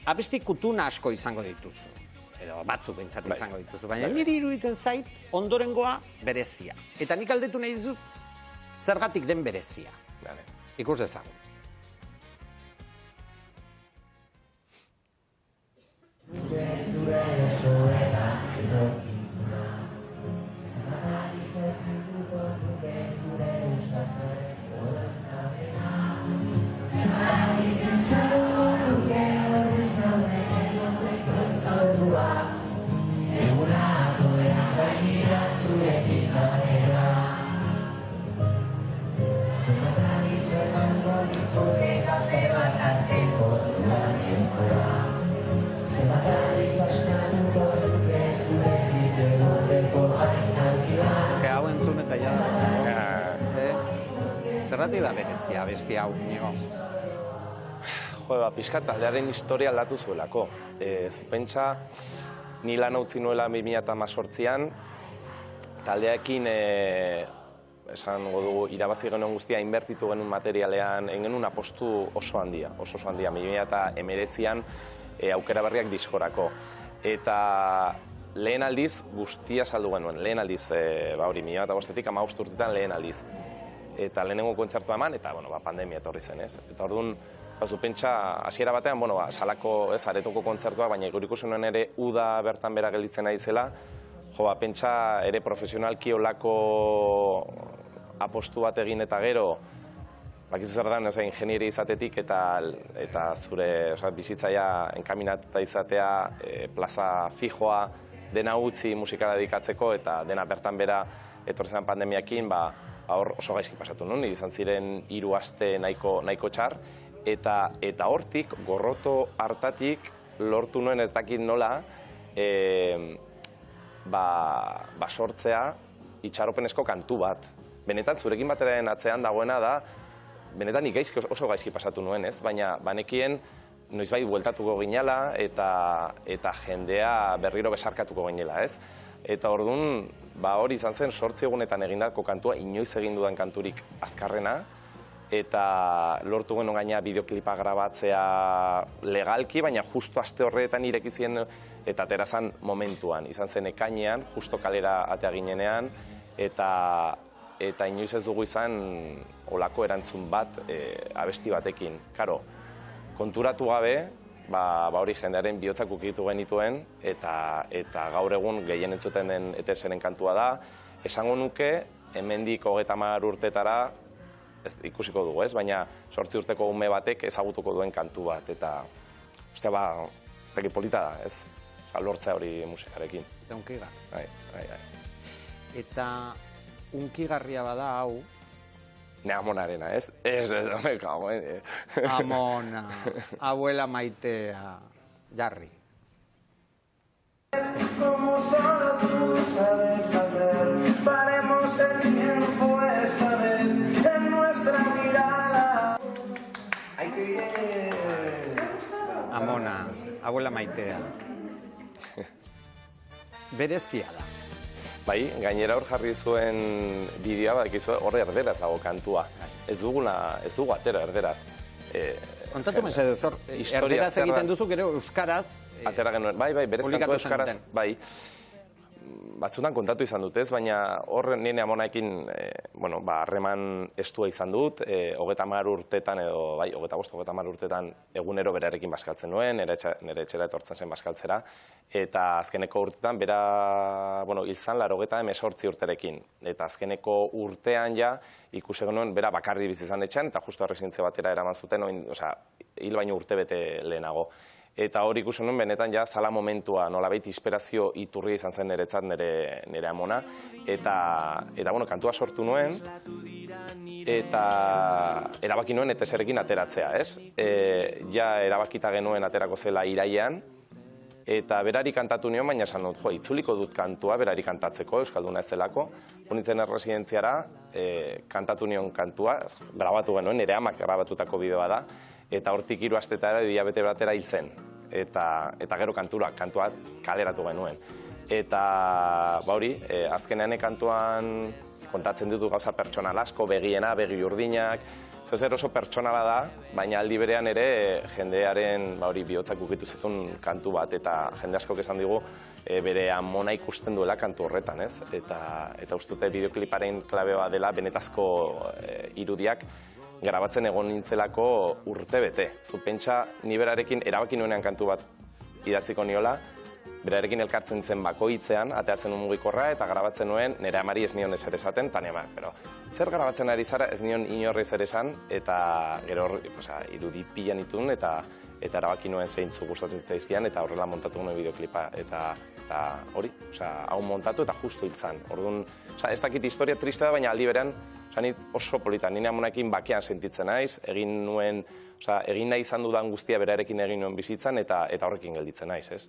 abesti kutuna asko izango dituzu. Edo batzuk behintzat izango dituzu. Baina niri iruditzen zait, ondorengoa berezia. Eta nik aldetu nahi dizut, zergatik den berezia. Ikus dezagun. Hau entzun eta ja zerratik da berezia abesti hau nio? Jo, pixkat taldearen historia aldatu zuelako. Zupentsa, ni lan utzi nuela 2018an, taldearekin esango dugu, irabazi genuen guztia, inbertitu genuen materialean, genuen apostu oso handia, 2019an aukera berriak diskorako. Eta lehen aldiz guztia saldu genuen, lehen aldiz, hori 2005etik 15 urtetan lehen aldiz. Eta lehenengo kontzertua eman, eta pandemia etorri zen, ez? Eta orduan, pentsa, hasiera batean, salako, ez, aretoko kontzertuak, baina ikusi nuen ere uda bertan bera gelditzen ari zela, pentsa ere profesionalki olako apostu bat egin eta gero, bakizu zer da, ingenieri izatetik eta zure bizitzaia enkaminatuta izatea, plaza fijoa, dena utzi musikara dedikatzeko eta dena bertan bera etorri zen pandemiakin, hor oso gaizki pasatu nuen, izan ziren 3 aste nahiko txar, eta hortik, gorroto hartatik, lortu nuen ez dakit nola, sortzea itxaropenezko kantu bat. Benetan, zurekin bateraren atzean dagoena da, benetan oso gaizki pasatu nuen, ez? Baina banekien noizbait bueltatuko ginela eta jendea berriro besarkatuko ginela, ez? Eta orduan, hori izan zen 8 egunetan egindako kantua, inoiz egin dudan kanturik azkarrena, eta lortu genuen gaina bideoklipa grabatzea legalki, baina justo aste horretan irekizien eta aterazan momentuan. Izan zen ekainean, justo kalera atea ginenean, eta inoiz ez dugu izan olako erantzun bat abesti batekin. Karo, konturatu gabe, hori jendearen bihotzak ukitu genituen, eta gaur egun gehien entzuten den ETS-ren kantua da. Esango nuke, hemendik 30 urtetara, ikusiko dugu, ez? Baina 8 urteko ume batek ezagutuko duen kantu bat, eta zeki polita da, ez? Lortzea hori musikarekin. Eta unkigarri. Bai. Eta unkigarria bada hau... Ne amonarena, ez? Ez, me cago, Amona, abuela maitea, jarri. Como solo tú sabes hacer, paremos el tiempo esta vez en nuestra mirada. Ay, qué bien. Amona, abuela maitea. Berezia da. Bai, gainera hor jarri zuen bideoa, horre erderaz dago kantua. Ez dugu atera erderaz. Kontatu mesedez, hor, erderaz egiten duzu, gero euskaraz... Atera genuen, bai, berez kantua euskaraz, bai. Batzutan kontatu izan dut, ez, baina hor nire amonaekin harreman estua izan dut, 30 urtetan edo, bai, 25-30 urtetan egunero berarekin bazkaltzen nuen, nire etxera etortzen zen bazkaltzera, eta azkeneko urtetan bera, hil zan 98 urterekin, eta azkeneko urtean ja ikusi genuen bera bakarri bizi izan etxean, eta justu erresidentze batera eraman zuten, hil baino urte bete lehenago. Eta hor ikusi nuen benetan ja zala momentua, nolabait inspirazio iturri izan zen niretzat nire amona. Eta kantua sortu nuen, eta erabaki nuen ETS-rekin ateratzea, ez? Ja erabakita genuen aterako zela irailean, eta berari kantatu nion, baina esan dut, itzuliko dut kantua berari kantatzeko, euskalduna ez zelako. Nintzen erresidentziara, kantatu nion kantua, grabatu genuen, nire amak grabatutako bideoa da, eta hortik 3 astetara hilabete batera hil zen. Eta gero kantua kaleratu genuen. Eta hori, azkenean kantuan kontatzen ditu gauza pertsonal asko, begiena, begi urdinak, zer oso pertsonala da, baina aldi berean ere jendearen bihotzak ukitu zituen kantu bat, eta jende askok esan digu bere amona ikusten duela kantu horretan, ez? Eta uste dute bideokliparen klabe bat dela benetazko irudiak grabatzen egon nintzelako urte bete. Zu pentsa, ni berarekin erabaki nuenean kantu bat idatziko niola, berarekin elkartzen zen bakoitzean, ateatzen nuen mugikorra eta grabatzen nuen, nire amari ez nion ezer esaten, eta nire pero zer grabatzen ari zara ez nion inorri ezer esan, eta gero irudi pila nituen, eta erabaki nuen zeintzu gustatzen zaizkian, eta horrela montatu nuen bideoklipa, eta hori, hau montatu eta justu hiltzan. Orduan, ez dakit historia triste da, baina aldi berean, oso polita, nire amonekin bakean sentitzen naiz, egin nahi izan dudan guztia berarekin egin nuen bizitzan, eta horrekin gelditzen naiz, ez?